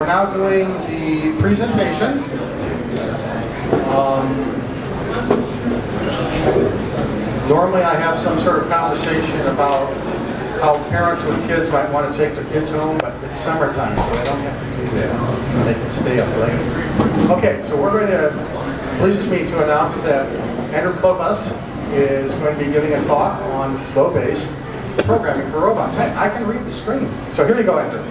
We're now doing the presentation. Normally I have some sort of conversation about how parents with kids might want to take their kids home, but it's summertime, so they don't have to do that. They can stay up late. Okay, so we're going to, pleases me to announce that Andrew Klofas is going to be giving a talk on flow-based programming for robots. Hey, I can read the screen. So here you go, Andrew.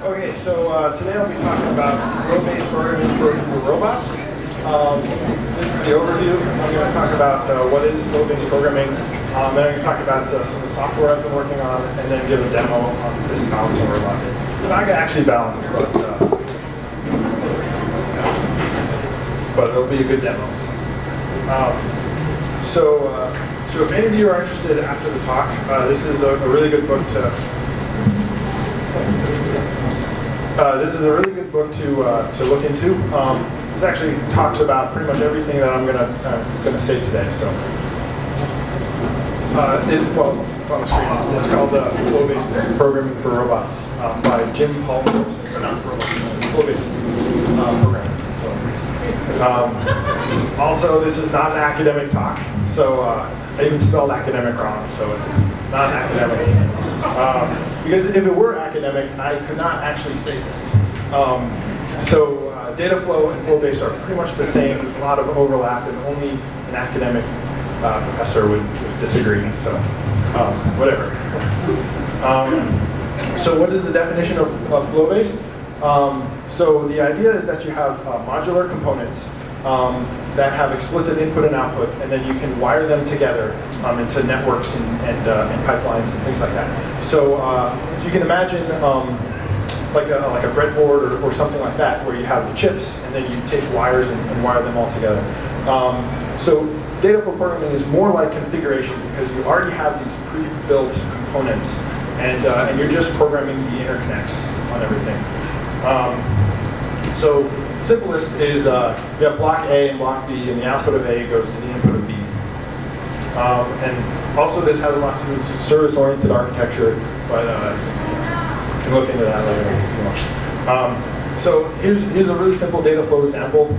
Okay, so today I'll be talking about flow-based programming for robots. This is the overview. I'm going to talk about what is flow-based programming. Then I'm going to talk about some of the software I've been working on, and then give a demo on this balancing robot. It's not going to actually balance, but it'll be a good demo. So if any of you are interested after the talk, this is a really good book to. This is a really good book to look into. This actually talks about pretty much everything that I'm gonna say today. So, it's on the screen. It's called Flow-Based Programming for Robots by Jim Palmer. Not robots, flow-based programming. Also, this is not an academic talk, so I even spelled academic wrong, so it's not academic. Because if it were academic, I could not actually say this. Data flow and flow-based are pretty much the same. There's a lot of overlap, and only an academic professor would disagree, so whatever. So what is the definition of flow-based? So the idea is that you have modular components that have explicit input and output, and then you can wire them together into networks and pipelines and things like that. So you can imagine like a breadboard or something like that, where you have the chips, and then you take wires and wire them all together. So data flow programming is more like configuration, because you already have these pre-built components, and you're just programming the interconnects on everything. So simplest is you have block A and block B, and the output of A goes to the input of B. And also this has a lot to do with service-oriented architecture, but you can look into that later if you want. So here's a really simple data flow example.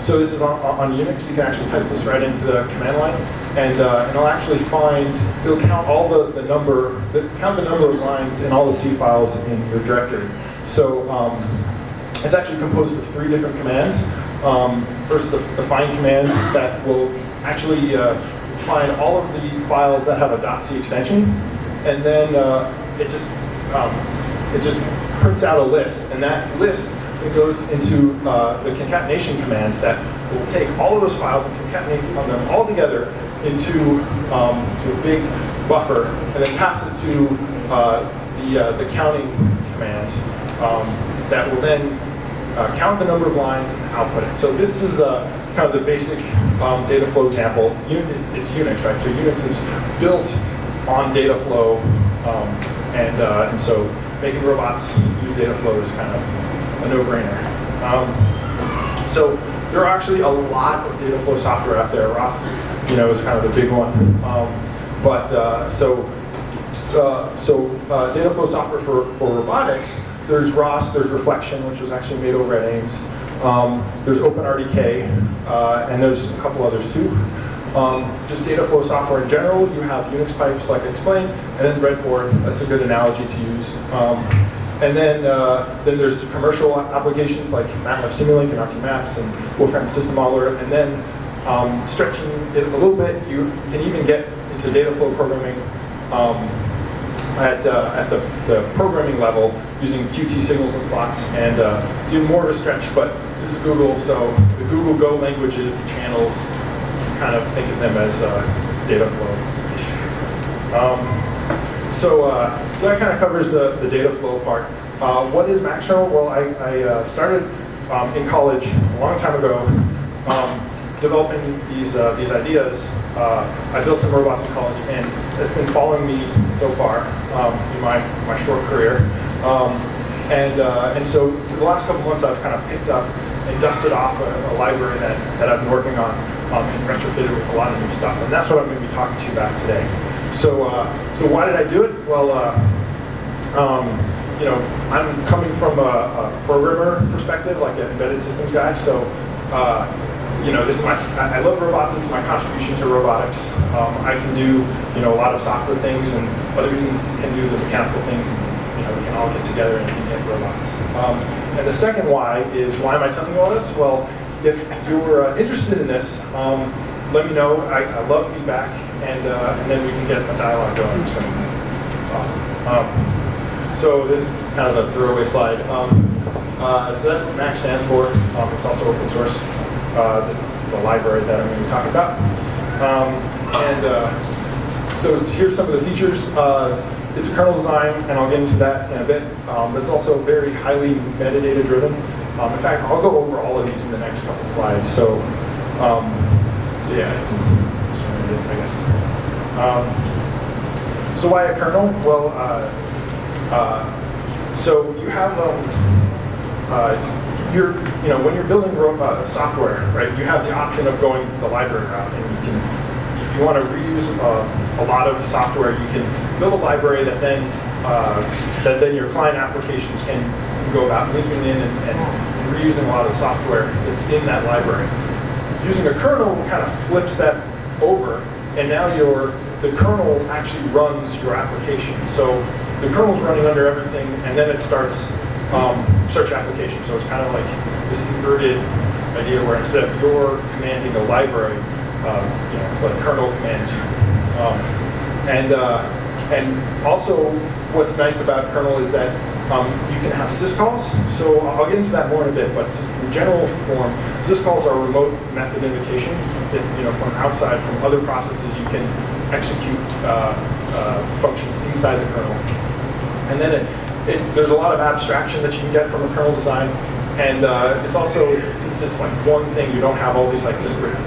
So this is on Unix. You can actually type this right into the command line, and it'll actually it'll count all the number of lines in all the C files in your directory. So it's actually composed of 3 different commands. First, the find command that will actually find all of the files that have a .c extension, and then it just prints out a list, and that list goes into the concatenation command that will take all of those files and concatenate them all together into a big buffer, and then pass it to the counting command that will then count the number of lines and output it. So this is kind of the basic data flow example. It's Unix, right? So Unix is built on data flow, and so making robots use data flow is kind of a no-brainer. So there are actually a lot of data flow software out there. ROS, is kind of the big one. Data flow software for robotics. There's ROS, there's Reflection, which was actually made over at Ames. There's OpenRDK, and there's a couple others too. Just data flow software in general, you have Unix pipes, like I explained, and then breadboard. That's a good analogy to use. And then there's commercial applications like MATLAB Simulink and ArchiMaps and Wolfram System Modeler. And then stretching it a little bit, you can even get into data flow programming at the programming level using Qt signals and slots, and it's even more of a stretch, but this is Google, so the Google Go languages, channels, you can kind of think of them as data flow-ish. So that kind of covers the data flow part. What is Maximo? Well, I started in college a long time ago developing these ideas. I built some robots in college, and it's been following me so far in my short career. And so for the last couple months, I've kind of picked up and dusted off a library that I've been working on and retrofitted with a lot of new stuff. And that's what I'm going to be talking to you about today. So why did I do it? Well, you know, I'm coming from a programmer perspective, like an embedded systems guy. So, you know, this is I love robots. This is my contribution to robotics. I can do, you know, a lot of software things, and other people can do the mechanical things, and you know, we can all get together and get robots. And the second why is, why am I telling you all this? Well, if you're interested in this, let me know. I love feedback, and then we can get a dialogue going. So it's awesome. So this is kind of a throwaway slide. So that's what Mac stands for. It's also open source. This is the library that I'm going to be talking about. So here's some of the features. It's a kernel design, and I'll get into that in a bit. But it's also very highly metadata driven. In fact, I'll go over all of these in the next couple slides. So yeah, I guess. So why a kernel? Well, so you have you know, when you're building software, right? You have the option of going the library route, and you can, if you want to reuse a lot of software, you can build a library that then your client applications can go about linking in and reusing a lot of the software that's in that library. Using a kernel kind of flips that over, and now the kernel actually runs your application. So the kernel's running under everything, and then it starts search application. So it's kind of like this inverted idea where instead of you're commanding a library, you know, the kernel commands you. And also, what's nice about kernel is that you can have syscalls. So I'll get into that more in a bit, but in general form, syscalls are remote method invocation that, you know, from outside, from other processes, you can execute functions inside the kernel. And then there's a lot of abstraction that you can get from a kernel design, and it's also, since it's like one thing, you don't have all these like disparate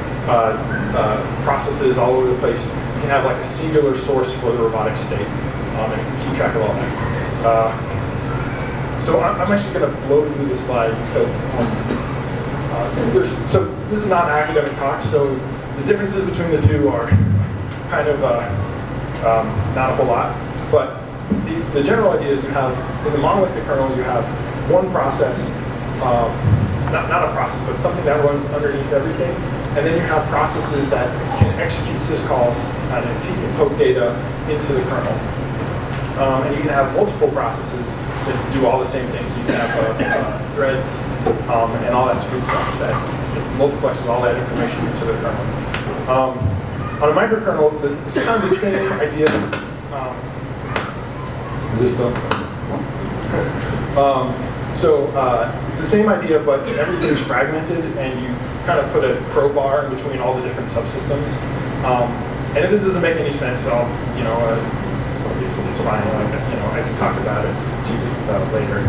processes all over the place. You can have like a singular source for the robotic state, and keep track of all that. So I'm actually going to blow through this slide because so this is not an academic talk, so the differences between the two are kind of not a whole lot, but the general idea is you have, in the monolithic kernel, you have one process, not a process, but something that runs underneath everything, and then you have processes that can execute syscalls and peek and poke data into the kernel. And you can have multiple processes that do all the same things. You can have threads and all that good stuff that multiplexes all that information into the kernel. On a microkernel, it's kind of the same idea. Is this still? It's the same idea, but everything's fragmented, and you kind of put a crowbar in between all the different subsystems. And if it doesn't make any sense, I'll, you know, it's fine. You know, I can talk about it to you later.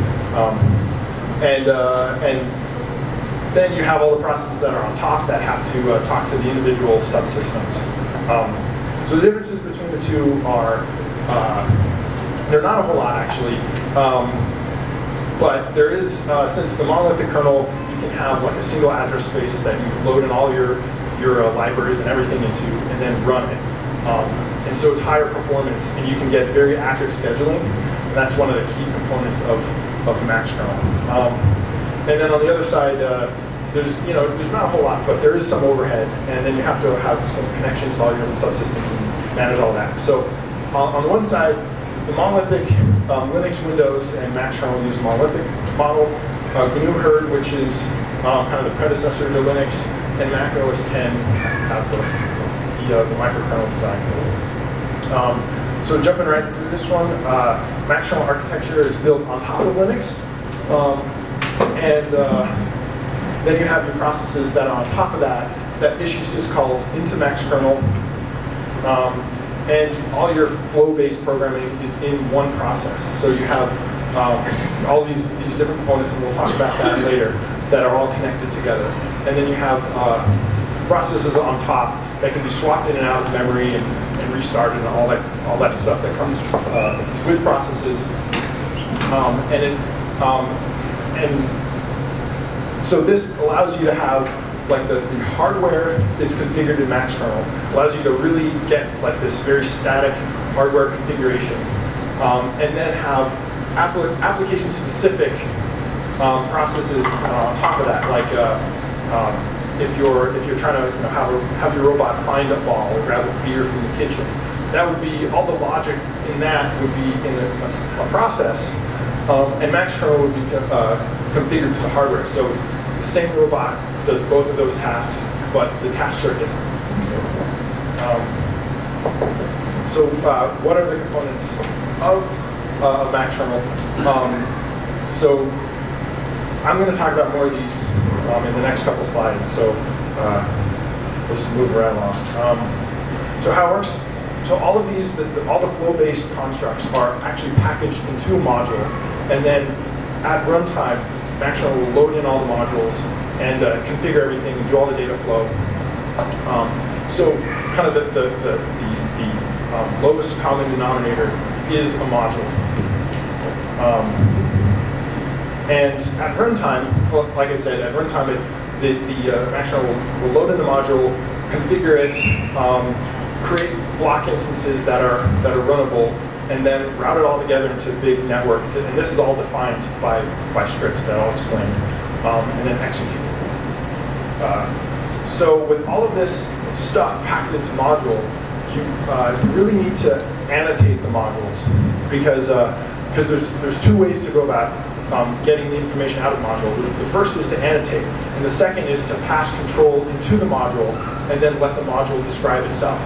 And then you have all the processes that are on top that have to talk to the individual subsystems. So the differences between the two are, they're not a whole lot actually, but there is, since the monolithic kernel, you can have like a single address space that you load in all your libraries and everything into, and then run it. And so it's higher performance, and you can get very accurate scheduling. And that's one of the key components of Max kernel. And then on the other side, there's not a whole lot, but there is some overhead, and then you have to have some connections to all your different subsystems and manage all that. So on the one side, the monolithic Linux, Windows, and Max kernel use the monolithic model. GNU Herd, which is kind of the predecessor to Linux, and Mac OS X have the microkernel design. So jumping right through this one, Max kernel architecture is built on top of Linux, and then you have your processes that are on top of that issue syscalls into Max kernel, and all your flow-based programming is in one process. So you have all these different components, and we'll talk about that later, that are all connected together. And then you have processes on top that can be swapped in and out of memory and restarted, and all that stuff that comes with processes. And so this allows you to have like the hardware is configured in Max kernel, allows you to really get like this very static hardware configuration, and then have application-specific processes on top of that, like if you're trying to have your robot find a ball or grab a beer from the kitchen, that would be all the logic in that would be in a process, and Max kernel would be configured to the hardware. So the same robot does both of those tasks, but the tasks are different. So what are the components of Max kernel? So I'm going to talk about more of these in the next couple slides. So we'll just move right along. So how it works? So all of these, all the flow-based constructs are actually packaged into a module, and then at runtime, Max kernel will load in all the modules and configure everything and do all the data flow. So kind of the lowest common denominator is a module. And at runtime, well, like I said, at runtime, the Max kernel will load in the module, configure it, create block instances that are runnable, and then route it all together into a big network. And this is all defined by scripts that I'll explain, and then execute. So with all of this stuff packed into module, you really need to annotate the modules, because there's two ways to go about getting the information out of the module. The first is to annotate, and the second is to pass control into the module and then let the module describe itself.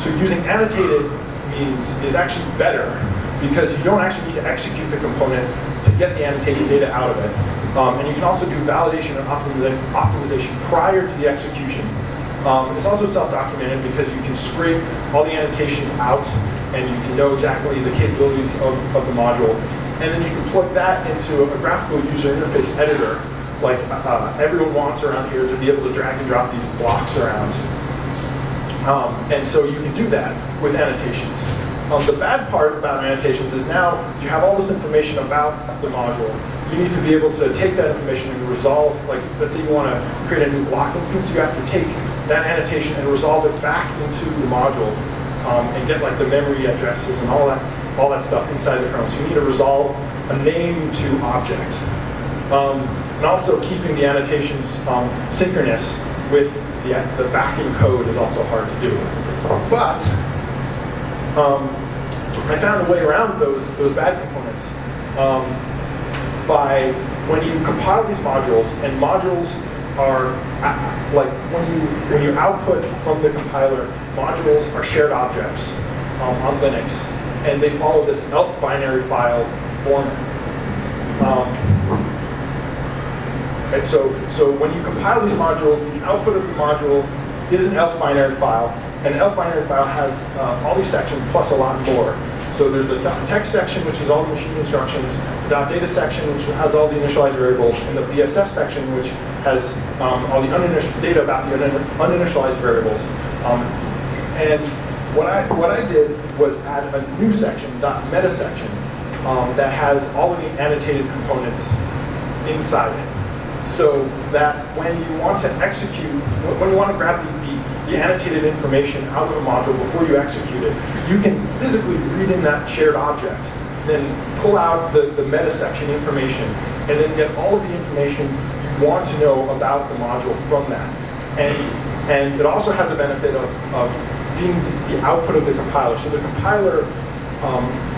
So using annotated means is actually better, because you don't actually need to execute the component to get the annotated data out of it. And you can also do validation and optimization prior to the execution. It's also self-documented because you can scrape all the annotations out and you can know exactly the capabilities of the module. And then you can plug that into a graphical user interface editor, like everyone wants around here, to be able to drag and drop these blocks around. And so you can do that with annotations. The bad part about annotations is now you have all this information about the module. You need to be able to take that information and resolve, like let's say you want to create a new block instance, you have to take that annotation and resolve it back into the module and get like the memory addresses and all that stuff inside the kernel. So you need to resolve a name to object. And also keeping the annotations synchronous with the backing code is also hard to do. But I found a way around those bad components by when you compile these modules, and modules are like when you output from the compiler, modules are shared objects on Linux, and they follow this ELF binary file format. And so when you compile these modules, the output of the module is an ELF binary file, and the ELF binary file has all these sections plus a lot more. So there's the .text section, which is all the machine instructions, the .data section, which has all the initialized variables, and the BSS section, which has all the data about the uninitialized variables. And what I did was add a new section, .meta section, that has all of the annotated components inside it. So that when you want to execute, when you want to grab the annotated information out of a module before you execute it, you can physically read in that shared object, then pull out the meta section information, and then get all of the information you want to know about the module from that. And it also has a benefit of being the output of the compiler. So the compiler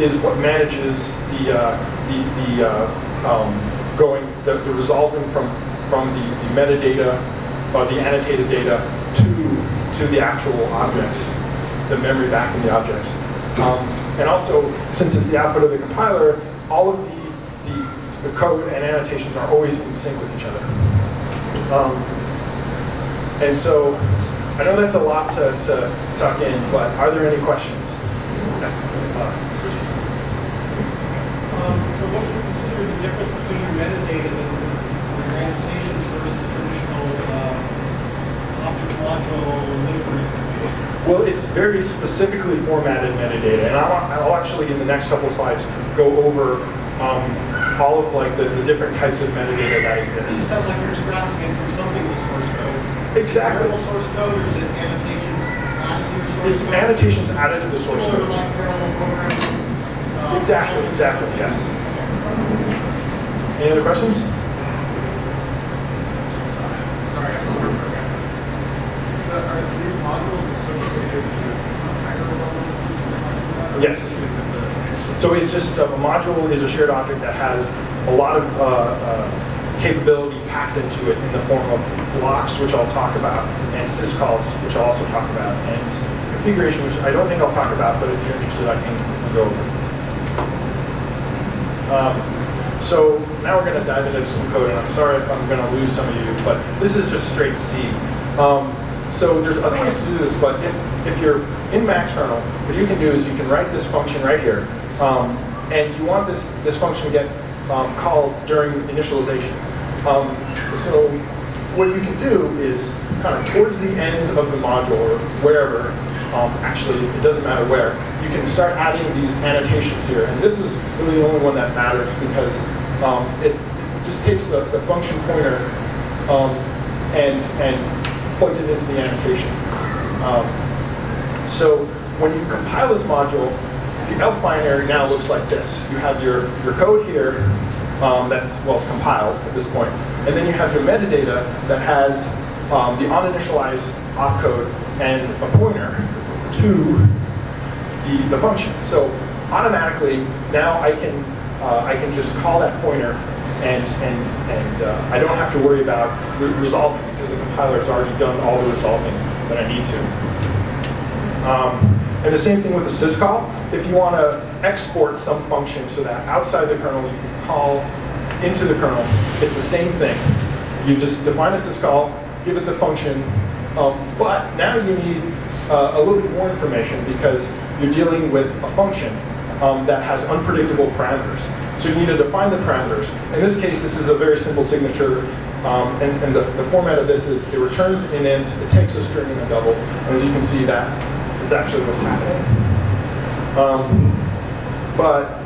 is what manages the resolving from the metadata or the annotated data to the actual objects, the memory back in the objects. And also, since it's the output of the compiler, all of the code and annotations are always in sync with each other. And so, I know that's a lot to suck in, but are there any questions? So what would you consider the difference between your metadata and your annotations versus traditional object module library information? Well, it's very specifically formatted metadata, and I'll actually, in the next couple slides, go over all of like the different types of metadata that It exist. sounds like you're extracting it from something in the source code. Exactly. Variable source code, or is it annotations added to the source It's code? annotations added to the source Sort of code. like parallel programming. Exactly, yes. Any other questions? Sorry, I'm not programming. So are these modules associated with higher levels? Yes. So it's just a module is a shared object that has a lot of capability packed into it in the form of blocks, which I'll talk about, and syscalls, which I'll also talk about, and configuration, which I don't think I'll talk about, but if you're interested, I can go over. So now we're going to dive into some code, and I'm sorry if I'm going to lose some of you, but this is just straight C. So there's other ways to do this, but if you're in Max kernel, what you can do is you can write this function right here, and you want this function to get called during initialization. So what you can do is kind of towards the end of the module or wherever, actually it doesn't matter where, you can start adding these annotations here. And this is really the only one that matters because it just takes the function pointer and plugs it into the annotation. So when you compile this module, the ELF binary now looks like this. You have your code here it's compiled at this point. And then you have your metadata that has the uninitialized opcode and a pointer to the function. So automatically, now I can just call that pointer and I don't have to worry about resolving because the compiler has already done all the resolving that I need to. And the same thing with the syscall. If you want to export some function so that outside the kernel you can call into the kernel, it's the same thing. You just define a syscall, give it the function, but now you need a little bit more information because you're dealing with a function that has unpredictable parameters. So you need to define the parameters. In this case, this is a very simple signature, and the format of this is it returns an int, it takes a string and a double, and as you can see, that is actually what's happening. But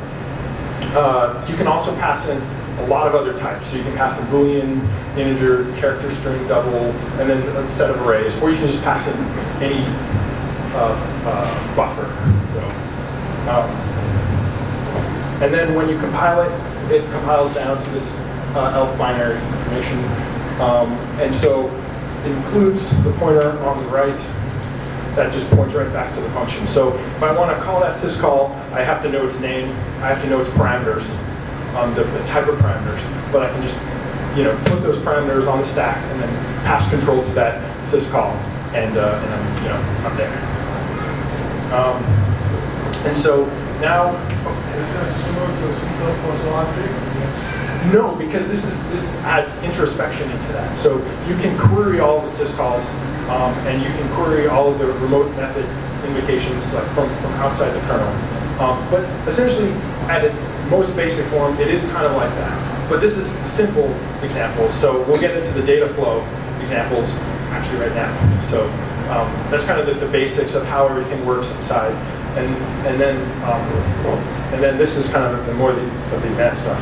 you can also pass in a lot of other types. So you can pass in Boolean, integer, character string, double, and then a set of arrays, or you can just pass in any buffer. So, and then when you compile it, it compiles down to this ELF binary information. And so it includes the pointer on the right that just points right back to the function. So if I want to call that syscall, I have to know its name, I have to know its parameters, the type of parameters, but I can just put those parameters on the stack and then pass control to that syscall, and I'm there. And so now, Is that similar to a C++ object? no, because this adds introspection into that. So you can query all the syscalls, and you can query all of the remote method invocations like from outside the kernel. But essentially, at its most basic form, it is kind of like that. But this is a simple example. So we'll get into the data flow examples actually right now. So that's kind of the basics of how everything works inside. And then this is kind of the more of the advanced stuff.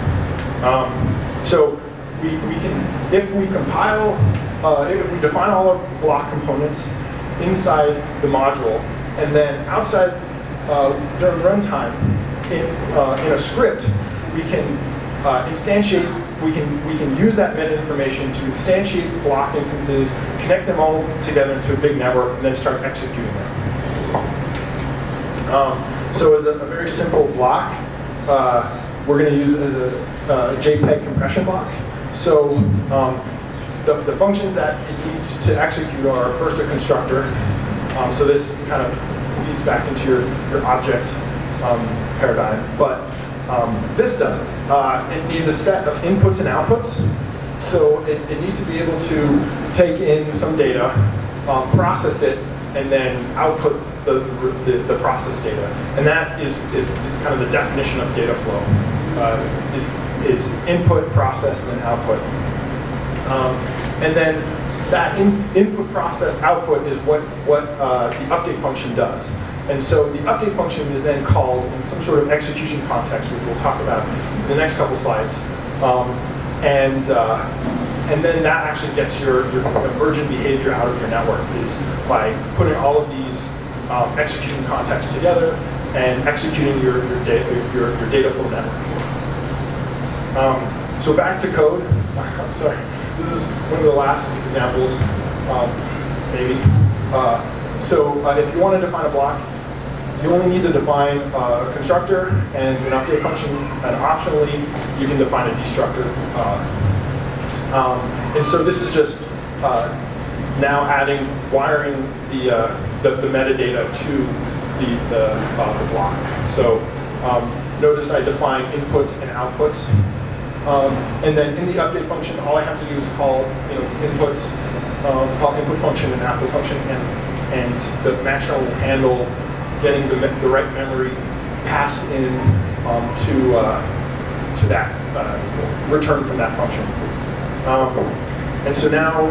So we can, if we compile, if we define all our block components inside the module, and then outside during runtime in a script, we can instantiate. We can use that meta information to instantiate block instances, connect them all together into a big network, and then start executing them. So as a very simple block, we're going to use it as a JPEG compression block. So the functions that it needs to execute are first a constructor. So this kind of feeds back into your object paradigm, but this doesn't. It needs a set of inputs and outputs. So it needs to be able to take in some data, process it, and then output the process data. And that is kind of the definition of data flow. Is input, process, and then output. And then that input, process, output is what the update function does. And so the update function is then called in some sort of execution context, which we'll talk about in the next couple slides. And then that actually gets your emergent behavior out of your network, is by putting all of these execution contexts together and executing your data flow network. So back to code. Sorry, this is one of the last examples, maybe. If you want to define a block, you only need to define a constructor and an update function, and optionally, you can define a destructor. And so this is just now wiring the metadata to the block. So notice I define inputs and outputs. And then in the update function, all I have to do is call inputs, call input function and output function, and the Maxwell will handle getting the right memory passed in to that return from that function. And so now,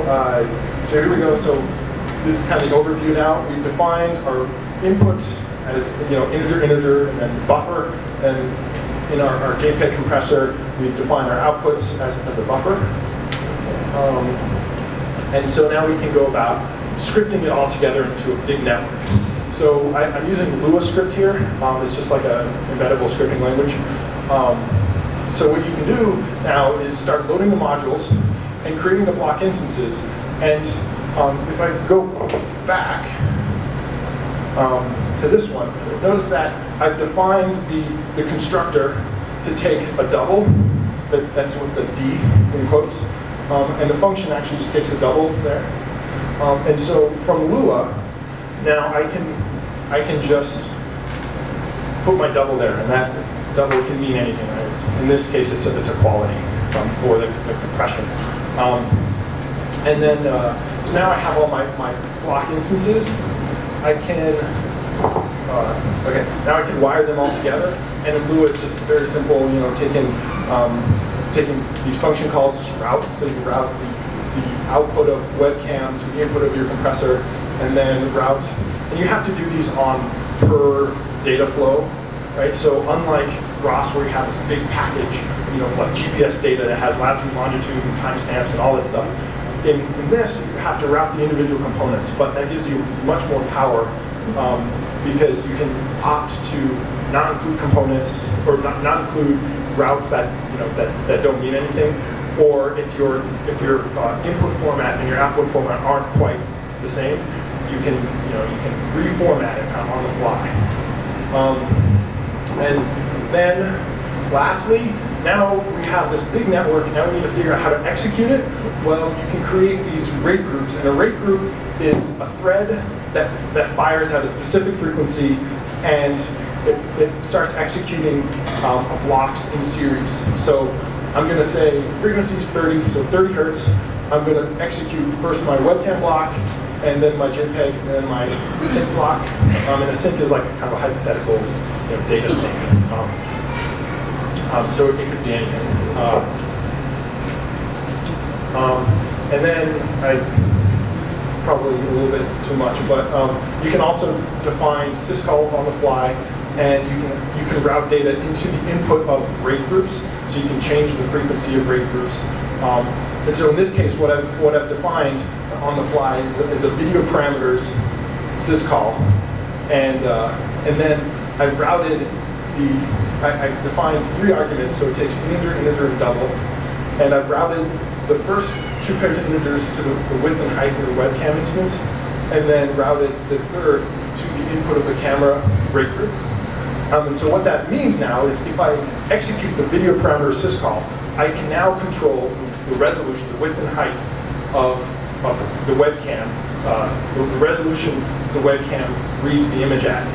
so here we go. So this is kind of the overview now. We've defined our inputs as integer, and then buffer, and in our JPEG compressor, we've defined our outputs as a buffer. And so now we can go about scripting it all together into a big network. So I'm using Lua script here. It's just like an embeddable scripting language. So what you can do now is start loading the modules and creating the block instances. And if I go back to this one, notice that I've defined the constructor to take a double. That's with the D in quotes. And the function actually just takes a double there. And so from Lua, now I can just put my double there, and that double can mean anything. Right? In this case, it's a quality for the compression. And then, so now I have all my block instances. I can, now I can wire them all together. And in Lua, it's just very simple, taking these function calls, just route, so you route the output of webcam to the input of your compressor, and then route. And you have to do these on per data flow, right? So unlike ROS, where you have this big package, like GPS data that has latitude, longitude, and timestamps, and all that stuff. In this, you have to route the individual components, but that gives you much more power because you can opt to not include components or not include routes that that don't mean anything, or if your input format and your output format aren't quite the same, you can reformat it kind of on the fly. And then lastly, now we have this big network, and now we need to figure out how to execute it. Well, you can create these rate groups, and a rate group is a thread that fires at a specific frequency, and it starts executing blocks in series. So I'm going to say frequency is 30, so 30 hertz. I'm going to execute first my webcam block, and then my JPEG, and then my sync block. And a sync is like kind of a hypothetical data sync. So it could be anything. And then it's probably a little bit too much, but you can also define syscalls on the fly, and you can route data into the input of rate groups, so you can change the frequency of rate groups. And so in this case, what I've defined on the fly is a video parameters syscall, and then I've routed I defined 3 arguments, so it takes integer, and double, and I've routed the first 2 pairs of integers to the width and height of the webcam instance, and then routed the third to the input of the camera rate group. And so what that means now is if I execute the video parameter syscall, I can now control the resolution, the width and height of the webcam, the resolution the webcam reads the image at.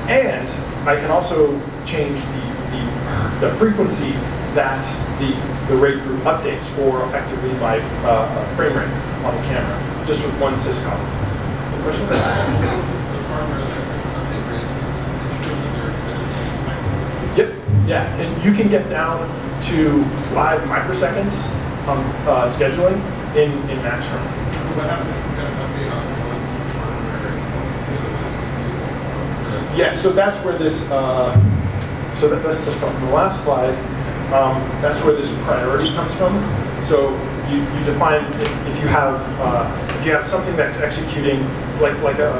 And I can also change the frequency that the rate group updates, or effectively my frame rate on the camera, just with one syscall. Question? Yep, yeah, and you can get down to 5 microseconds scheduling in Maxroom. Yeah, so that's where this, that's from the last slide. That's where this priority comes from. So you define if you have something that's executing like a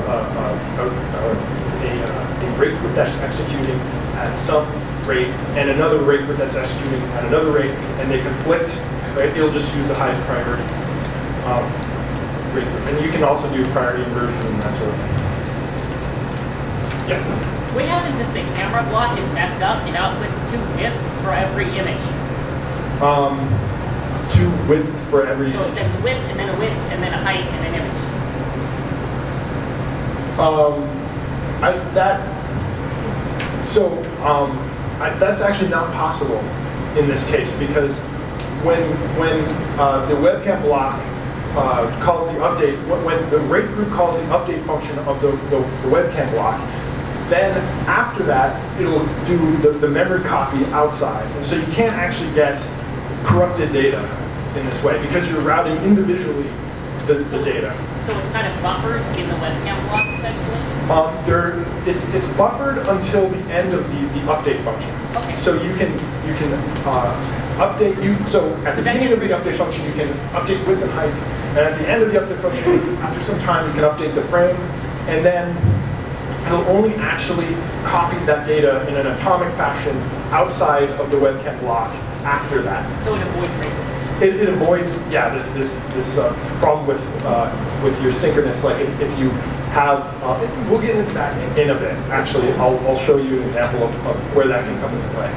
rate group that's executing at some rate and another rate group that's executing at another rate, and they conflict, right? It'll just use the highest priority rate group, and you can also do priority inversion and that sort of thing. Yeah. What happens if the camera block is messed up and outputs 2 widths for every image? 2 widths for every So image. it's a width and then a width and then a height and an image. That's actually not possible in this case, because when the webcam block calls the update, when the rate group calls the update function of the webcam block, then after that it'll do the memory copy outside, and so you can't actually get corrupted data in this way because you're routing individually the data. So it's kind of buffered in the webcam block, essentially? It's buffered until the end of the update function. Okay. So you can update so at the beginning of the update function you can update width and height, and at the end of the update function, after some time you can update the frame, and then it'll only actually copy that data in an atomic fashion outside of the webcam block after that. So it avoids racing. It avoids, this problem with your synchronous. Like if you have, we'll get into that in a bit. Actually, I'll show you an example of where that can come into play.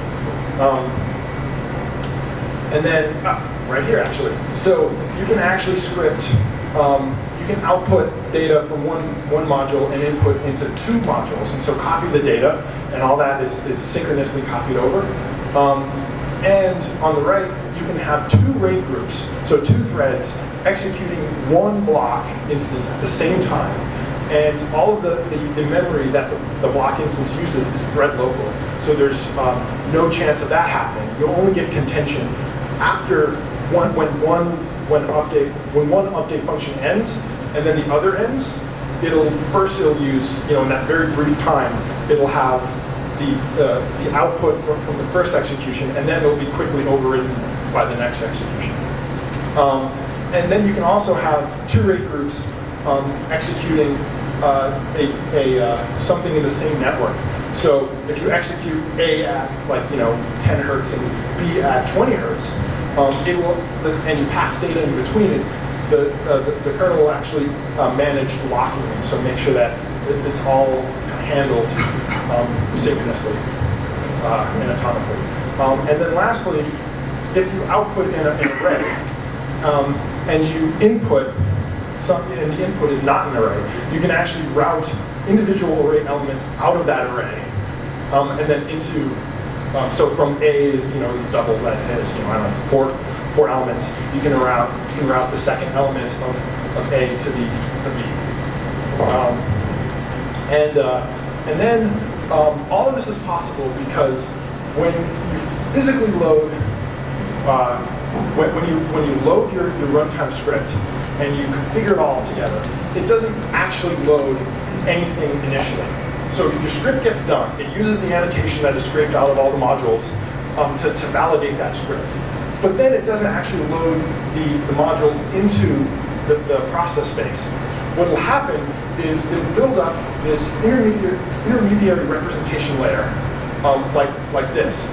And then right here, actually. So you can actually script. You can output data from one module and input into 2 modules, and so copy the data, and all that is synchronously copied over. And on the right, you can have 2 rate groups, so 2 threads executing one block instance at the same time. And all of the memory that the block instance uses is thread local. So there's no chance of that happening. You'll only get contention after when one update function ends and then the other ends. It'll use, in that very brief time, it'll have the output from the first execution, and then it'll be quickly overridden by the next execution. And then you can also have 2 rate groups executing something in the same network. So if you execute A at 10 hertz and B at 20 hertz, it will, and you pass data in between it, the kernel will actually manage locking them, so make sure that it's all handled synchronously and atomically. And then lastly, if you output in an array and you input something, and the input is not an array, you can actually route individual array elements out of that array and then into. So from A is double, that is four elements. You can route the second element of A to B. And then all of this is possible because when you physically load, when you load your runtime script and you configure it all together, it doesn't actually load anything initially. So your script gets done. It uses the annotation that is scraped out of all the modules to validate that script. But then it doesn't actually load the modules into the process space. What will happen is it'll build up this intermediary representation layer, like this.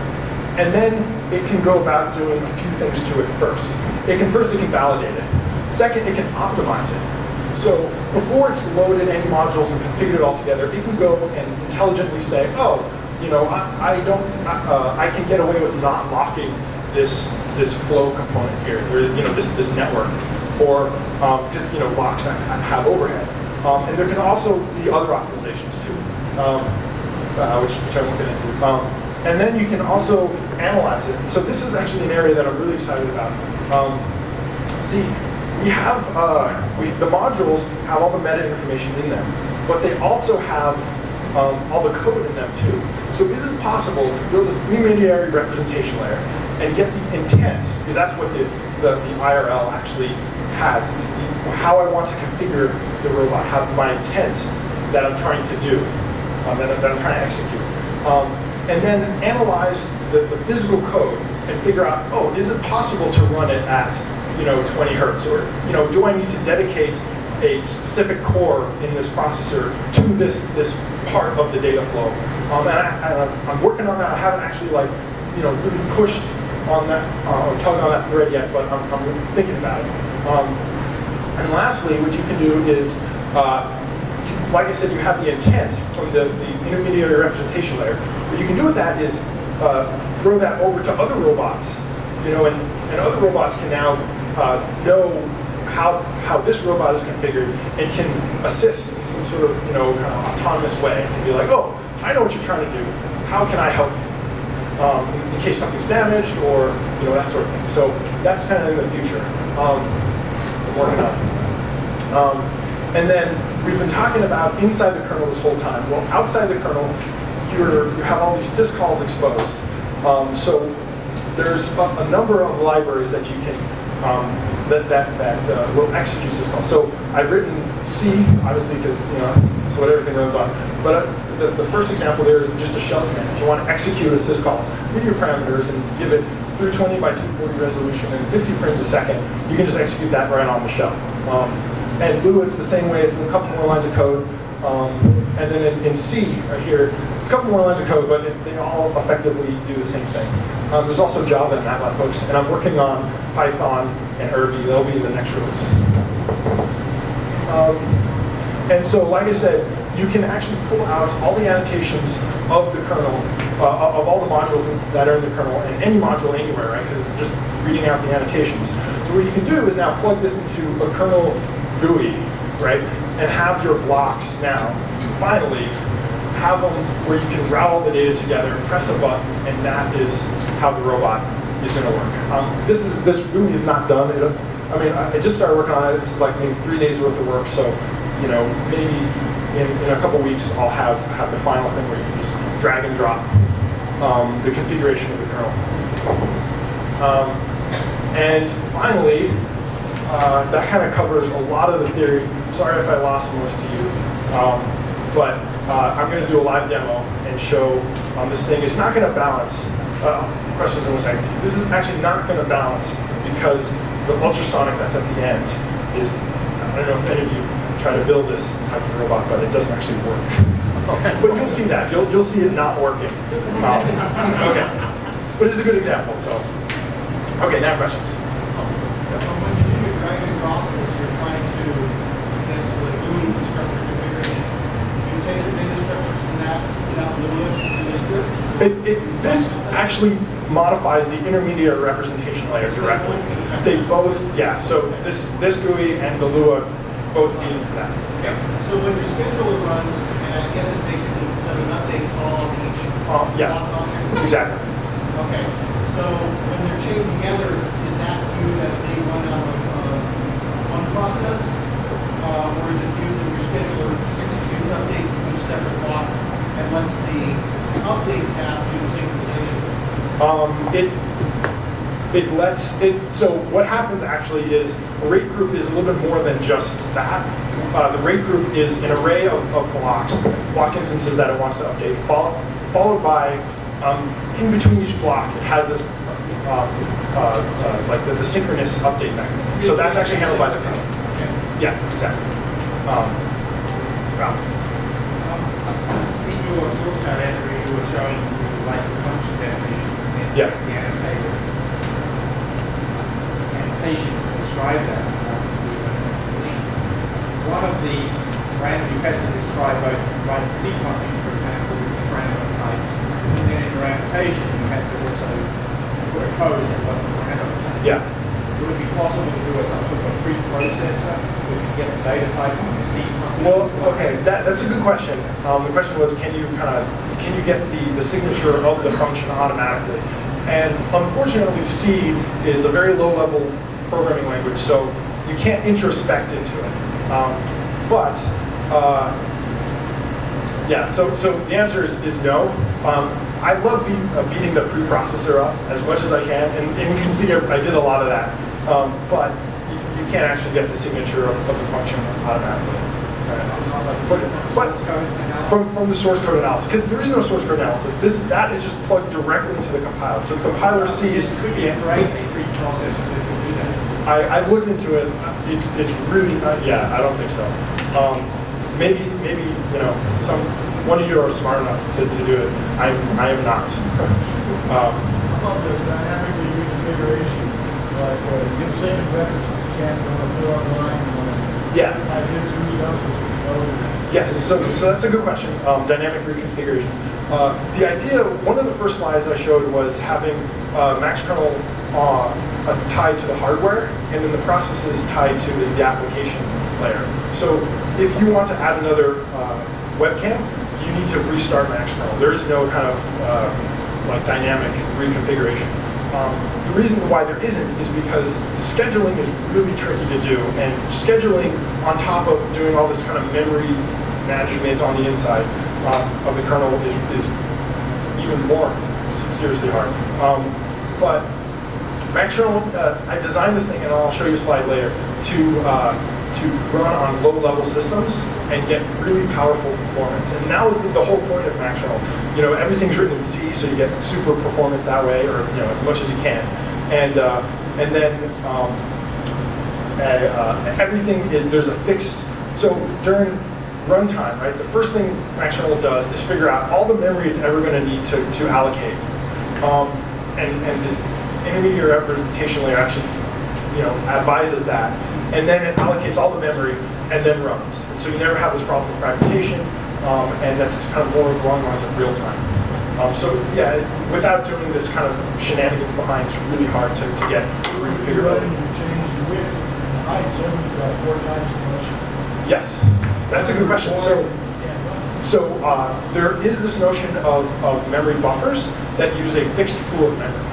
And then it can go about doing a few things to it first. It can validate it. Second, it can optimize it. So before it's loaded any modules and configured it all together, it can go and intelligently say, I can get away with not locking this flow component here, or this network, or just blocks that have overhead. And there can also be other optimizations too, which I won't get into. And then you can also analyze it. So this is actually an area that I'm really excited about. See, we have the modules have all the meta information in them, but they also have all the code in them too. So is it possible to build this intermediary representation layer and get the intent, because that's what the IRL actually has. It's how I want to configure the robot, how my intent that I'm trying to do. that I'm trying to execute. And then analyze the physical code and figure out, oh, is it possible to run it at 20 hertz? Or do I need to dedicate a specific core in this processor to this part of the data flow? And I'm working on that. I haven't actually really pushed on that or tugged on that thread yet, but I'm thinking about it. And lastly, what you can do is, like I said, you have the intent from the intermediary representation layer. What you can do with that is throw that over to other robots, and other robots can now know how this robot is configured and can assist in some sort of kind of autonomous way and be like, oh, I know what you're trying to do. How can I help you? In case something's damaged or that sort of thing. So that's kind of in the future. I'm working on it. And then we've been talking about inside the kernel this whole time. Well, outside the kernel, you have all these syscalls exposed. So there's a number of libraries that you can that will execute syscalls. So I've written C, obviously, because that's what everything runs on. But the first example there is just a shell command. If you want to execute a syscall with your parameters and give it 320 by 240 resolution and 50 frames a second, you can just execute that right on the shell. And Brew, it's the same way. It's a couple more lines of code. And then in C, right here, it's a couple more lines of code, but they all effectively do the same thing. There's also Java and MATLAB hooks, and I'm working on Python and Irby. They'll be in the next release. And so, like I said, you can actually pull out all the annotations of the kernel, of all the modules that are in the kernel, and any module anywhere, right? Because it's just reading out the annotations. So what you can do is now plug this into a kernel GUI, right? And have your blocks now, finally, have them where you can route all the data together, press a button, and that is how the robot is going to work. This GUI is not done. I just started working on it. This is like maybe 3 days worth of work. So, maybe in a couple weeks I'll have the final thing where you can just drag and drop the configuration of the kernel. And finally, that kind of covers a lot of the theory. Sorry if I lost most of you, but I'm going to do a live demo and show this thing. It's not going to balance. Questions in a second. This is actually not going to balance because the ultrasonic that's at the end is, I don't know if any of you try to build this type of robot, but it doesn't actually work. But you'll see that. You'll see it not working. Okay. But it's a good example. So, okay, now questions. When you do your drag and drop, you're trying to basically GUI structure configuration. You take the data structures from that, spit out the look in the script. This actually modifies the intermediate representation layer directly. They both, yeah. So this GUI and the Lua both feed into that. Yeah. So when your scheduler runs, and I guess it basically does an update on each Yeah. block object. Exactly. Okay. So when they're chained together, is that viewed as they run out of one process, or is it viewed that your scheduler executes update from each separate block and lets the update task do the synchronization? It lets it. So what happens actually is a rate group is a little bit more than just that. The rate group is an array of blocks, block instances that it wants to update, followed by in between each block it has this like the synchronous update mechanism. So that's actually handled by the kernel. Okay. Yeah, exactly. Ralph. In your source code, Andrew, you were showing like the function definition and Yeah. the annotation to describe that. One of the parameters you had to describe both right C function, for example, with the parameter type, and then in your annotation you had to also put a code in what the parameter type. Yeah. Would it be possible to do some sort of a preprocessor where you get the data type on the C function? Well, okay, that's a good question. The question was, can you get the signature of the function automatically? And unfortunately, C is a very low-level programming language, so you can't introspect into it. Yeah, so the answer is no. I love beating the preprocessor up as much as I can, and you can see I did a lot of that. But you can't actually get the signature of the function automatically. But from the source code analysis, because there is no source code analysis. That is just plugged directly into the compiler. So the compiler sees. Could be a great pre-process that will do that. I've looked into it. It's really yeah. I don't think so. Maybe one of you are smart enough to do it. I am not. How about the dynamic reconfiguration? Like, you get the same record, you can't put online. Yeah. I did two stuff, so Yes, so that's a good question. Dynamic reconfiguration. The idea, one of the first slides I showed was having Max kernel tied to the hardware, and then the processes tied to the application layer. So if you want to add another webcam, you need to restart Max kernel. There is no kind of like dynamic reconfiguration. The reason why there isn't is because scheduling is really tricky to do, and scheduling on top of doing all this kind of memory management on the inside of the kernel is even more seriously hard. But Max kernel, I designed this thing, and I'll show you a slide later, to run on low-level systems and get really powerful performance. And that was the whole point of Max kernel. You know, everything's written in C, so you get super performance that way, or as much as you can. And then everything there's a fixed. So during runtime, right, the first thing Max kernel does is figure out all the memory it's ever going to need to allocate. And this intermediate representation layer actually, advises that. And then it allocates all the memory and then runs. And so you never have this problem with fragmentation, and that's kind of more along the lines of real time. So yeah, without doing this kind of shenanigans behind, it's really hard to get reconfigured. You change the width and the height, so you've got 4 times the much. Yes, that's a good question. So there is this notion of memory buffers that use a fixed pool of memory.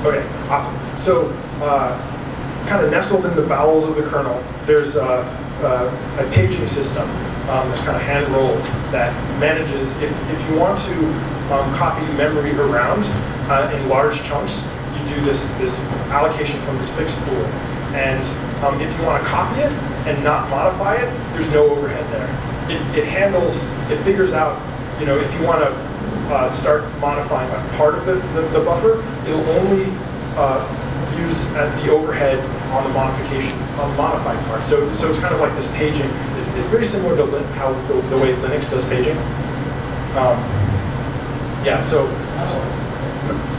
Okay, awesome. So kind of nestled in the bowels of the kernel, there's a paging system that's kind of hand rolled that manages, if you want to copy memory around in large chunks, you do this allocation from this fixed pool. And if you want to copy it and not modify it, there's no overhead there. It figures out, if you want to start modifying a part of the buffer, it'll only use the overhead on the modified part. So it's kind of like this paging. It's very similar to how the way Linux does paging.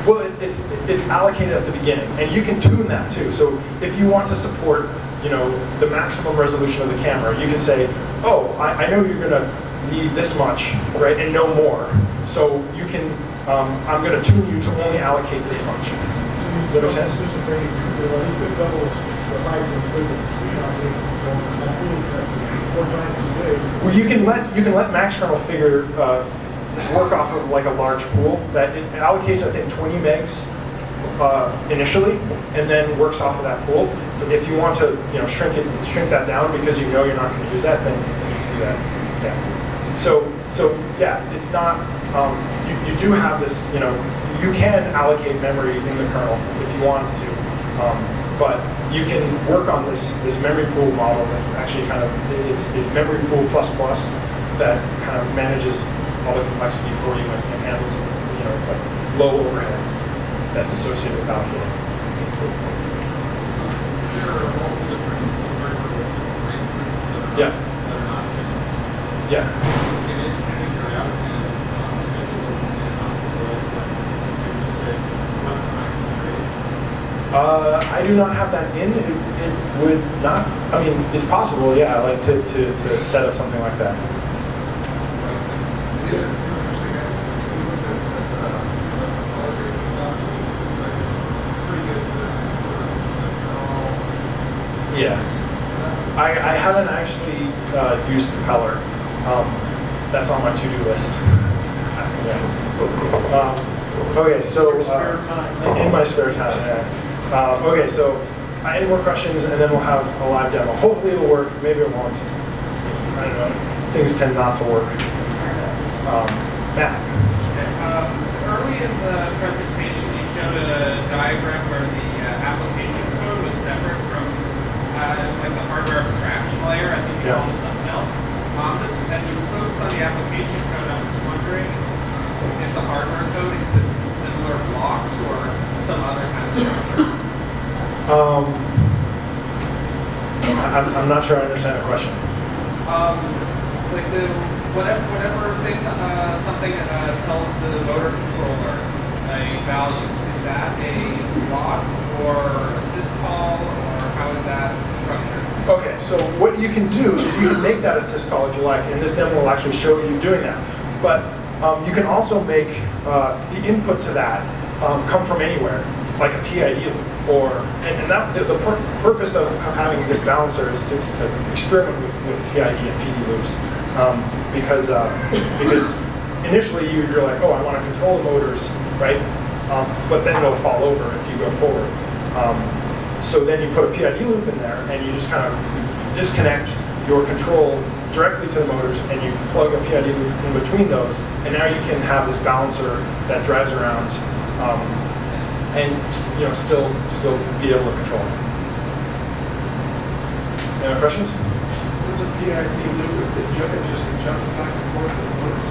Well, it's allocated at the beginning, and you can tune that too. So if you want to support, the maximum resolution of the camera, you can say, oh, I know you're going to need this much, right, and no more. So you can, I'm going to tune you to only allocate this much. Does that make sense? He could double the height and width and speed on it, so that will 4 times as big. Well, you can let Max kernel work off of like a large pool that it allocates, I think, 20 megs initially, and then works off of that pool. But if you want to, shrink that down because you're not going to use that, then you can do that. Yeah. So yeah, it's not. You do have this. You can allocate memory in the kernel if you wanted to, but you can work on this memory pool model that's actually kind of it's memory pool plus that kind of manages all the complexity for you and handles like low overhead that's associated with allocating. Yeah. Yeah. I do not have that in. It would not. I mean, it's possible. Yeah, like to set up something like that. Yeah, I haven't actually used Propeller. That's on my to-do list. Okay, so in my spare time, yeah. Okay, so any more questions, and then we'll have a live demo. Hopefully it'll work. Maybe it won't. I don't know. Things tend not to work. Matt. Early in the presentation, you showed a diagram where the application code was separate from like the hardware abstraction layer. I think you called it something else. And you focus on the application code. I was wondering if the hardware code exists in similar blocks or some other kind of structure. I'm not sure I understand the question. Like whatever say something tells the motor controller a value, is that a block or a syscall, or how is that structured? Okay, so what you can do is you can make that a syscall if you like, and this demo will actually show you doing that. But you can also make the input to that come from anywhere, like a PID loop, and that the purpose of having this balancer is to experiment with PID and PD loops, because initially you're like, oh, I want to control the motors, right? But then they'll fall over if you go forward. So then you put a PID loop in there, and you just kind of disconnect your control directly to the motors, and you plug a PID loop in between those, and now you can have this balancer that drives around, and still be able to control it. Any other questions? What's a PID loop? It just adjusts back and forth with the motors?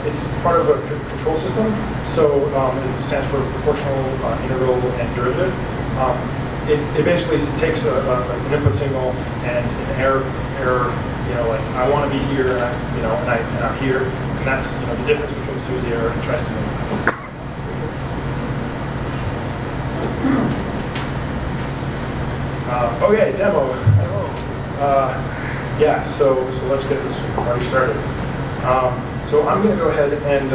It's part of a control system, so it stands for proportional, integral, and derivative. It basically takes an input signal and an error, like I want to be here, and I'm here, and that's the difference between the two is the error, and tries to minimize them. Okay, demo. Yeah, so let's get this party started. So I'm going to go ahead and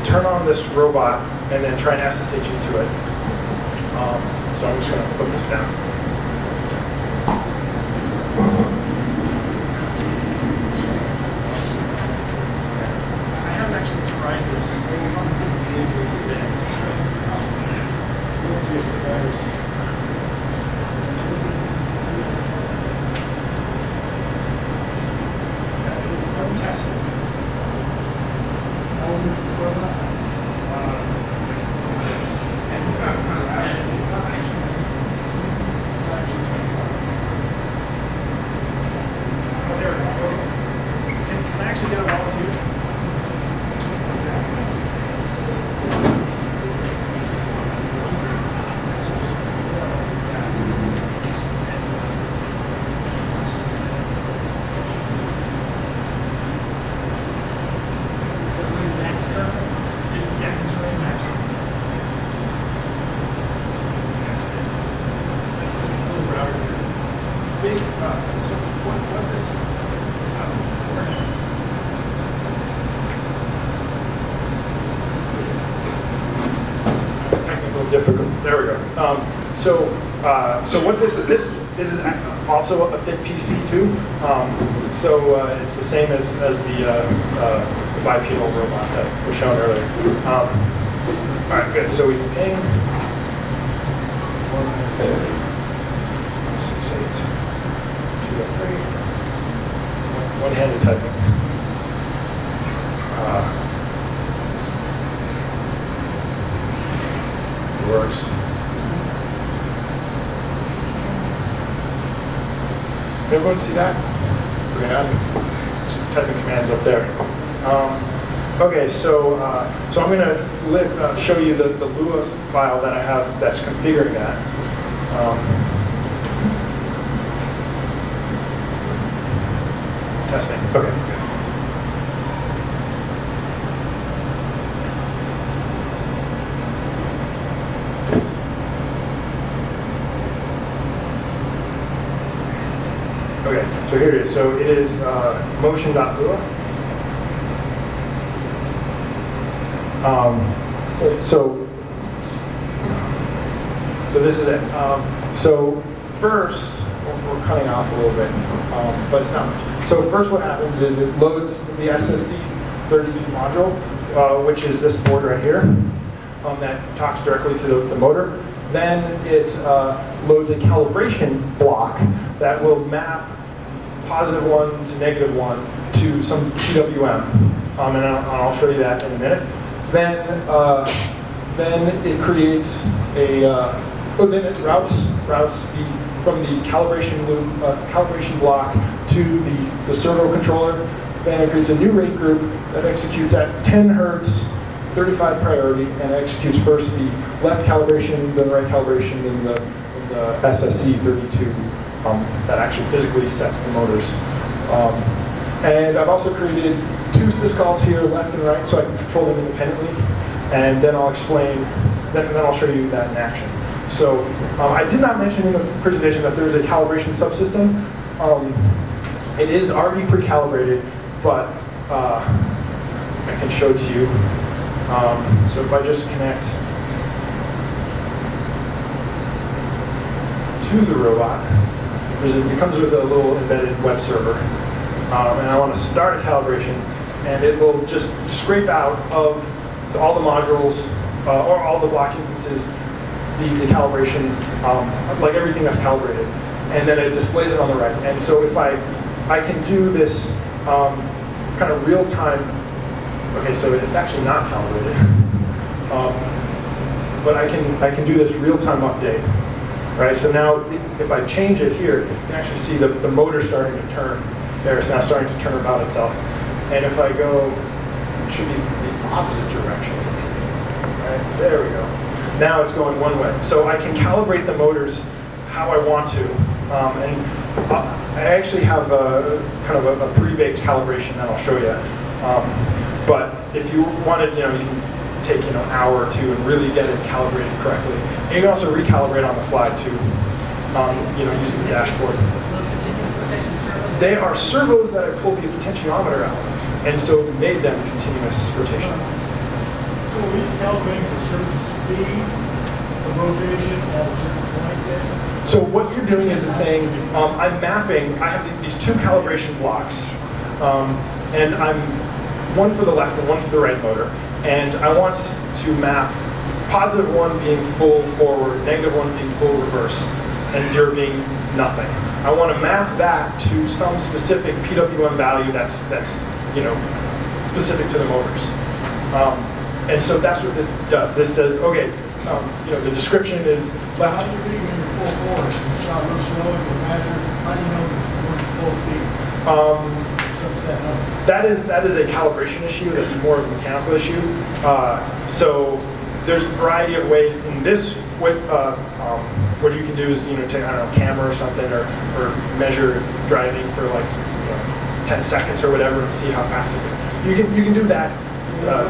turn on this robot and then try and SSH into it. So I'm just going to put this down. I haven't actually tried this today, so let's see if it matters. Tested. How old is this robot? It's not actually 25. Oh, there we go. Can I actually get a volunteer? Difficult. There we go. So what this is also a fit PC too. It's the same as the bipedal robot that was shown earlier. All right, good. So we can ping 192.168.203. One-handed typing. Works. Everyone see that? We're going to typing commands up there. Okay, so I'm going to show you the Lua file that I have that's configuring that. Testing. Okay. Okay, so here it is. So it is motion.lua. So this is it. So first, we're cutting off a little bit, but it's not much. So first what happens is it loads the SSC32 module, which is this board right here, that talks directly to the motor. Then it loads a calibration block that will map +1 to -1 to some PWM. and I'll show you that in a minute. Then it creates then it routes from the calibration loop, calibration block to the servo controller. Then it creates a new rate group that executes at 10 hertz, 35 priority, and executes first the left calibration, then the right calibration, then the SSC 32 that actually physically sets the motors. And I've also created 2 syscalls here, left and right, so I can control them independently. And then I'll explain, then I'll show you that in action. So I did not mention in the presentation that there's a calibration subsystem. It is already pre-calibrated, but I can show it to you. So if I just connect to the robot, it comes with a little embedded web server. And I want to start a calibration, and it will just scrape out of all the modules, or all the block instances, the calibration, like everything that's calibrated, and then it displays it on the right. And so if I can do this kind of real time, okay, so it's actually not calibrated, but I can do this real time update, right? So now if I change it here, you can actually see the motor starting to turn. There, it's now starting to turn about itself. And if I go, it should be the opposite direction. Right, there we go. Now it's going one way. So I can calibrate the motors how I want to. And I actually have kind of a pre-baked calibration that I'll show you. But if you wanted, you can take an hour or 2 and really get it calibrated correctly. And you can also recalibrate on the fly too, using the dashboard. They are servos that I pulled the potentiometer out of, and so made them continuous rotation. So are you calibrating for certain speed of rotation at a certain point then? So what you're doing is saying, I'm mapping, I have these 2 calibration blocks, and I'm one for the left and one for the right motor, and I want to map positive 1 being full forward, negative 1 being full reverse, and 0 being nothing. I want to map that to some specific PWM value that's specific to the motors. And so that's what this does. This says, okay, the description is left. How do you when you're full forward? You shot real slow and you measure. How do you know when you're full speed? Subset number. That is a calibration issue. That's more of a mechanical issue. So there's a variety of ways. In this, what you can do is take a camera or something, or measure driving for like 10 seconds or whatever, and see how fast it goes. You can do that.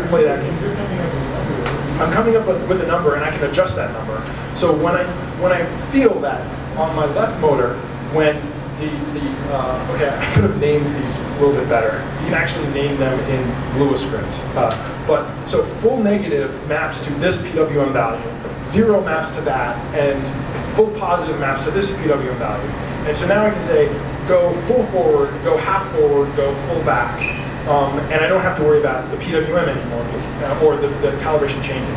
Play that game. You're coming up with a number. I'm coming up with a number, and I can adjust that number. So when I feel that on my left motor, when okay, I could have named these a little bit better. You can actually name them in GluaScript. So full negative maps to this PWM value, 0 maps to that, and full positive maps to this PWM value. And so now I can say, go full forward, go half forward, go full back. And I don't have to worry about the PWM anymore, or the calibration changing.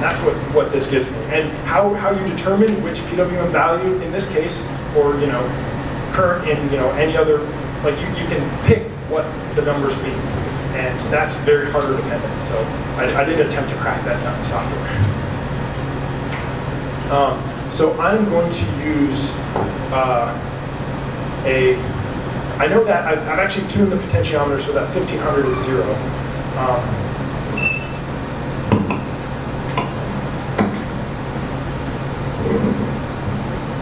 That's what this gives me. And how you determine which PWM value in this case, or current in any other, like you can pick what the numbers mean, and that's very hardware dependent. So I didn't attempt to crack that down in software. So I'm going to use I know that I've actually tuned the potentiometer so that 1500 is 0.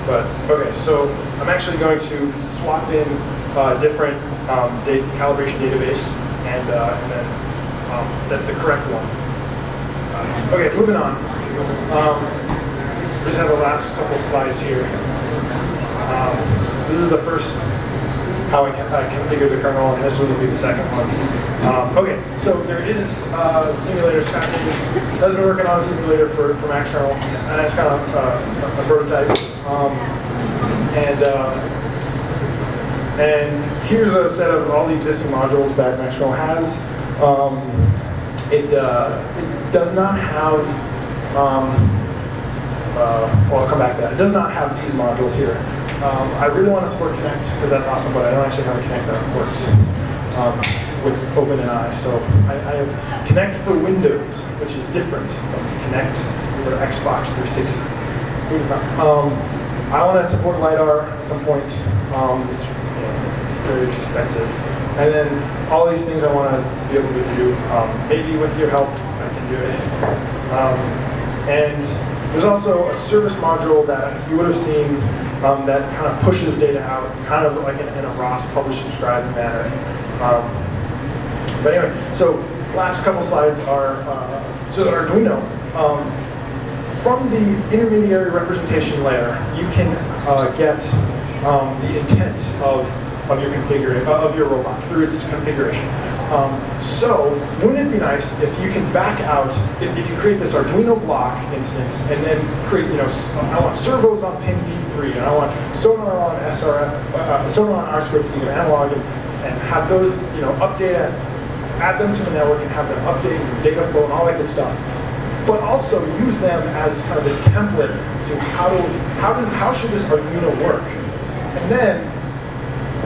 But okay, so I'm actually going to swap in different calibration database and then the correct one. Okay, moving on. We just have the last couple slides here. This is the first how I configure the kernel, and this will be the second one. Okay, so there is simulator packages. I've been working on a simulator for Maxternal, and that's kind of a prototype. And here's a set of all the existing modules that Maxternal has. It does not have. Well, I'll come back to that. It does not have these modules here. I really want to support Connect because that's awesome, but I don't actually have a Connect that works. with OpenAI. So I have Connect for Windows, which is different from Connect for Xbox 360. I want to support LiDAR at some point. It's very expensive. And then all these things I want to be able to do. Maybe with your help, I can do it. And there's also a service module that you would have seen that kind of pushes data out, kind of like in a ROS publish subscribe manner. But anyway, so last couple slides are, so Arduino, from the intermediary representation layer, you can get the intent of your of your robot through its configuration. So wouldn't it be nice if you can back out, if you create this Arduino block instance and then create, I want servos on pin D3 and I want sonar on SRF, sonar on R2C analog and have those, update add them to the network and have them update data flow and all that good stuff. But also use them as kind of this template to how should this Arduino work? And then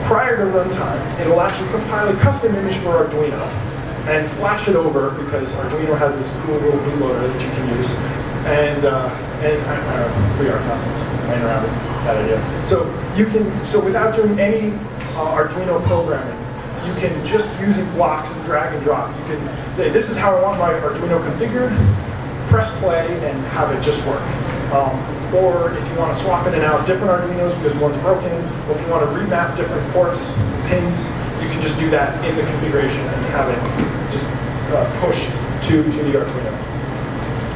prior to runtime, it'll actually compile a custom image for Arduino and flash it over because Arduino has this cool little bootloader that you can use. And FreeRTOS is playing around with that idea. So without doing any Arduino programming, you can just using blocks and drag and drop. You can say, this is how I want my Arduino configured, press play and have it just work. Or if you want to swap in and out different Arduinos because one's broken, or if you want to remap different ports, pins, you can just do that in the configuration and have it just pushed to the Arduino.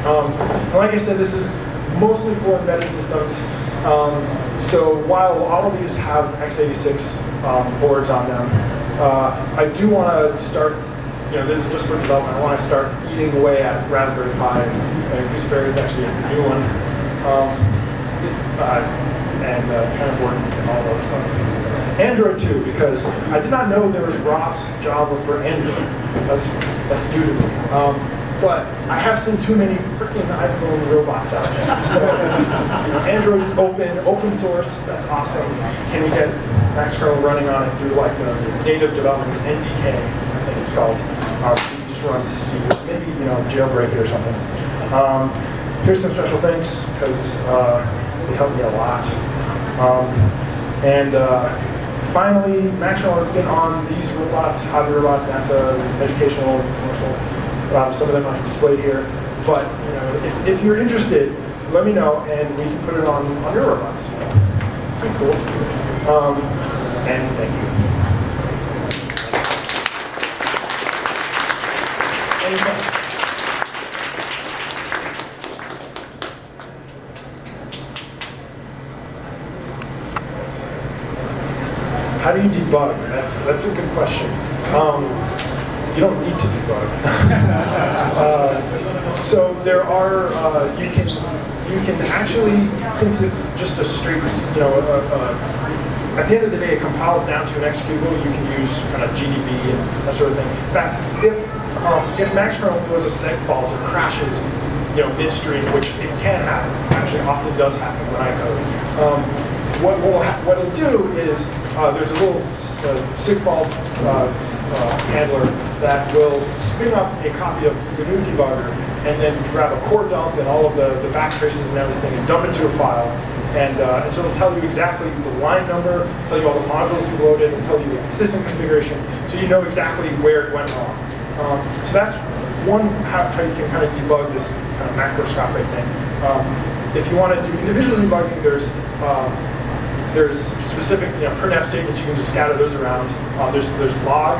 And like I said, this is mostly for embedded systems. So while all of these have x86 boards on them, I do want to start, this is just for development, I want to start eating away at Raspberry Pi, and Gooseberry is actually a new one. And kind of working and all that stuff. Android too, because I did not know there was ROS Java for Android. That's new to me. But I have seen too many freaking iPhone robots out there. So Android is open source. That's awesome. Can you get Max kernel running on it through like the native development NDK? I think it's called. So you just run C, maybe jailbreak it or something. Here's some special thanks, because they helped me a lot. Finally, Maxwell has been on these robots, hobby robots, NASA, educational, commercial. Some of them are displayed here. But if you're interested, let me know, and we can put it on your robots. Pretty cool. And thank you. Any questions? How do you debug? That's a good question. You don't need to debug. So there are you can actually, since it's just a straight at the end of the day it compiles down to an executable. You can use kind of GDB and that sort of thing. In fact, if Max kernel throws a seg fault or crashes, midstream, which it can happen, actually often does happen when I code. What it'll do is there's a little sig fault handler that will spin up a copy of the new debugger and then grab a core dump and all of the back traces and everything and dump it to a file. And so it'll tell you exactly the line number, tell you all the modules you've loaded, it'll tell you the system configuration, so you know exactly where it went wrong. So that's one how you can kind of debug this kind of macroscopic thing. If you want to do individual debugging, there's specific printf statements. You can just scatter those around. There's log,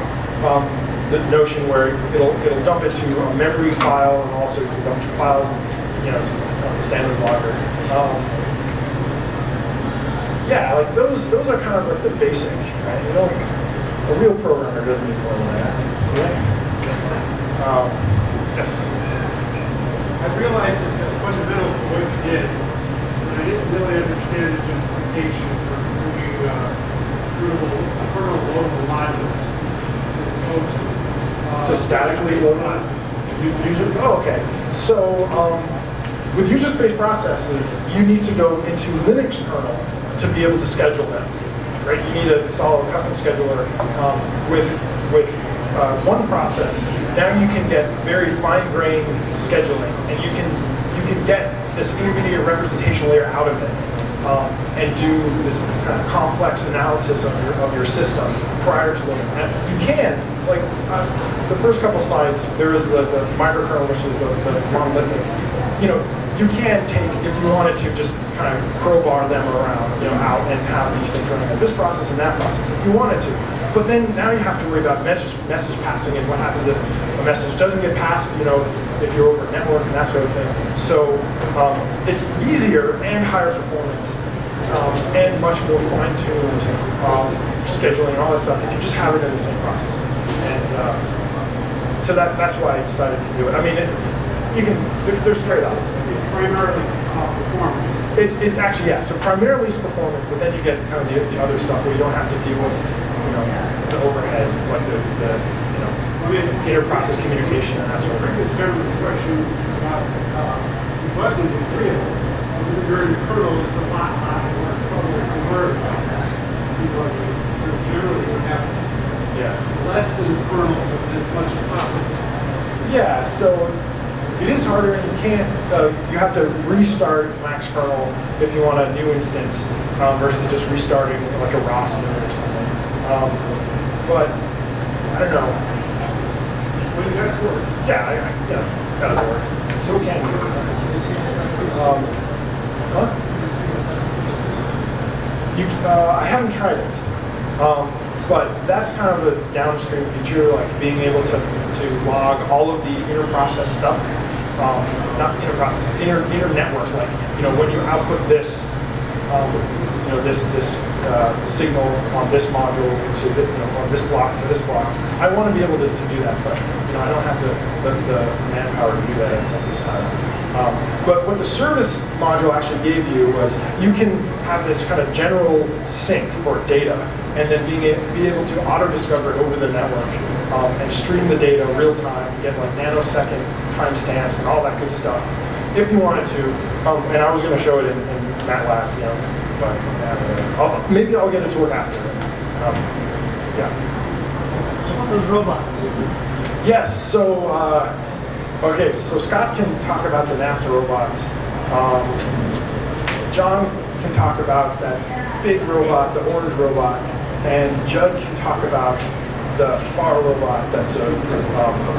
the notion where it'll dump it to a memory file, and also you can dump to files, and it's standard logger. Yeah, like those are kind of like the basic, right? A real programmer doesn't need more than that. Yes. I realized that the fundamental of what you did, but I didn't really understand the justification for moving kernel local modules as opposed To statically load user. Oh, okay. So with user space processes, you need to go into Linux kernel to be able to schedule them. Right? You need to install a custom scheduler with one process, now you can get very fine-grained scheduling, and you can get this intermediate representation layer out of it, and do this kind of complex analysis of your system prior to loading. And you can, like the first couple slides, there is the microkernel, which is the monolithic. You can take, if you wanted to, just kind of crowbar them around, out and have these things running at this process and that process, if you wanted to. But then now you have to worry about message passing and what happens if a message doesn't get passed, if you're over a network and that sort of thing. So it's easier and higher performance and much more fine-tuned scheduling and all that stuff if you just have it in the same process. And so that's why I decided to do it. I mean, there's trade-offs. It's primarily performance. It's actually, yeah, so primarily it's performance, but then you get kind of the other stuff where you don't have to deal with, the overhead, like the inter-process communication and that sort of thing. This gentleman's question about debugging is real. When you're in the kernel, it's a lot more trouble to learn about that. Debugging. So generally you have less than the kernel as much as possible. Yeah, so it is harder, and you can't. You have to restart max kernel if you want a new instance versus just restarting like a ROS unit or something. But I don't know. When you got to work. Yeah, I got it work. So we can. I haven't tried it. But that's kind of a downstream feature, like being able to log all of the inter-process stuff. Not inter-process, inter-network. Like, when you output this, this signal on this module to on this block to this block. I want to be able to do that, but I don't have the manpower to do that at this time. But what the service module actually gave you was you can have this kind of general sync for data, and then be able to auto-discover it over the network and stream the data real time, get like nanosecond timestamps and all that good stuff, if you wanted to. And I was going to show it in MATLAB, but maybe I'll get it to work after. What are those robots? Yes. So. Okay, so Scott can talk about the NASA robots. John can talk about that big robot, the orange robot, and Judd can talk about the far robot that's a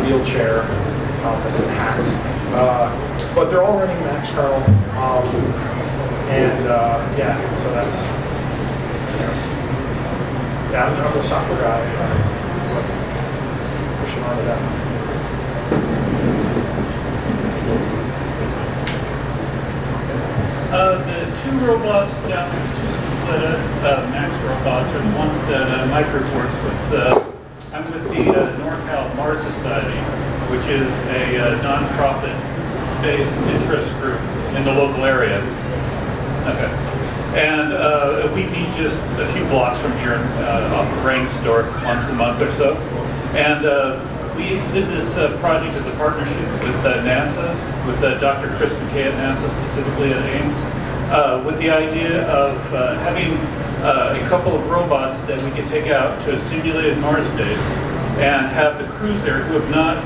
wheelchair that's been hacked. But they're all running max kernel, so that's I'm the software guy. Pushing on to that. The two robots down there, Max robots, are the ones that Mike reports with. I'm with the NorCal Mars Society, which is a nonprofit space interest group in the local area. Okay. And we meet just a few blocks from here off of Rainstorf once a month or so. And we did this project as a partnership with NASA, with Dr. Chris McKay at NASA, specifically at Ames, with the idea of having a couple of robots that we could take out to a simulated Mars base and have the crews there who have not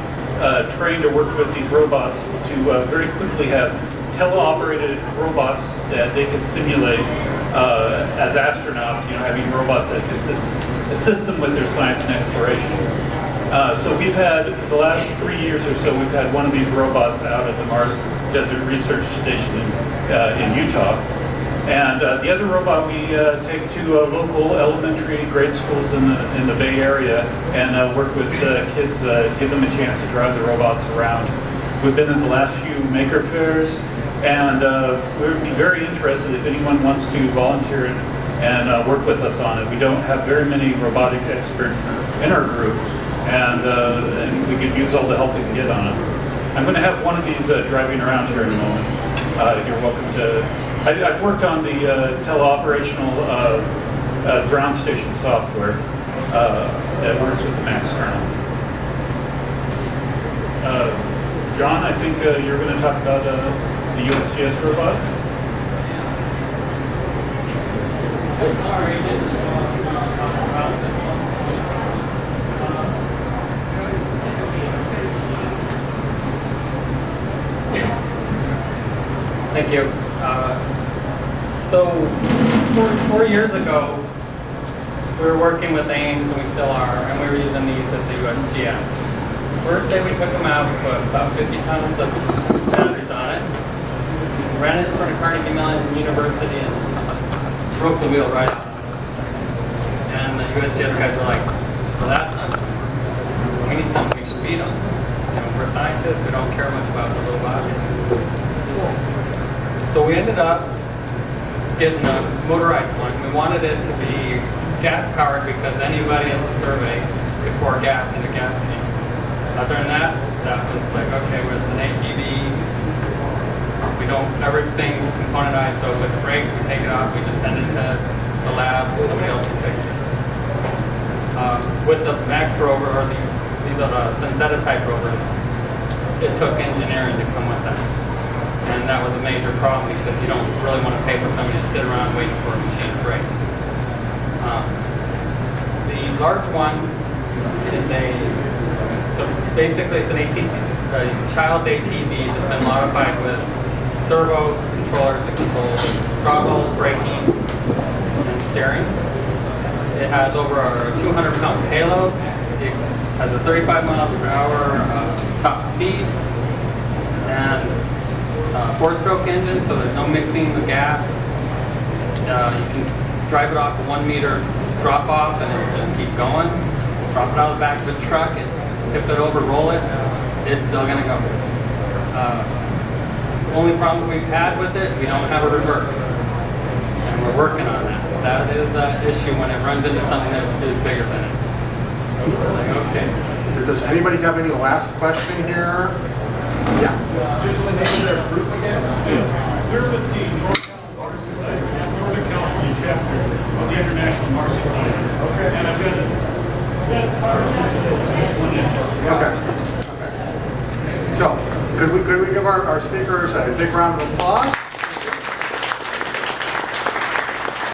trained or worked with these robots to very quickly have teleoperated robots that they can simulate as astronauts, having robots that can assist them with their science and exploration. So we've had, for the last 3 years or so, we've had one of these robots out at the Mars Desert Research Station in Utah. And the other robot we take to local elementary grade schools in the Bay Area and work with kids, give them a chance to drive the robots around. We've been in the last few maker fairs, and we would be very interested if anyone wants to volunteer and work with us on it. We don't have very many robotic experts in our group, and we could use all the help we can get on it. I'm going to have one of these driving around here in a moment. You're welcome to. I've worked on the teleoperational ground station software that works with the Max kernel. John, I think you're going to talk about the USGS robot. Thank you. So 4 years ago, we were working with Ames, and we still are, and we were using these at the USGS. First day we took them out, we put about 50 tons of batteries on it, ran it in front of Carnegie Mellon University, and broke the wheel right off. And the USGS guys were like, well, that's not good. We need something we can beat them. You know, we're scientists, we don't care much about the little bodies. It's cool. So we ended up getting a motorized one. We wanted it to be gas powered because anybody at the survey could pour gas in a gas tank. Other than that, that was like, okay, well, it's an ATV. We don't, everything's componentized, so with the brakes, we take it off, we just send it to the lab, somebody else will fix it. With the Max rover, or these are the Sensetta type rovers, it took engineering to come with us. And that was a major problem because you don't really want to pay for somebody to sit around waiting for a machine to break. The large one is so basically it's a child's ATV that's been modified with servo controllers that control throttle, braking, and steering. It has over a 200-pound payload. It has a 35 mile per hour top speed, and 4-stroke engine, so there's no mixing the gas. You can drive it off a 1 meter drop off and it'll just keep going. Drop it out of the back of the truck, tip it over, roll it, it's still gonna go. Only problems we've had with it, we don't have a reverse. And we're working on that. That is an issue when it runs into something that is bigger than it. It's like, okay. Does anybody have any last question here? Yeah. Just the name of their group again? We're with the Northern Mars Society, Northern California chapter of the International Mars Society. Okay. And I've got Okay. So, could we give our speakers a big round of applause?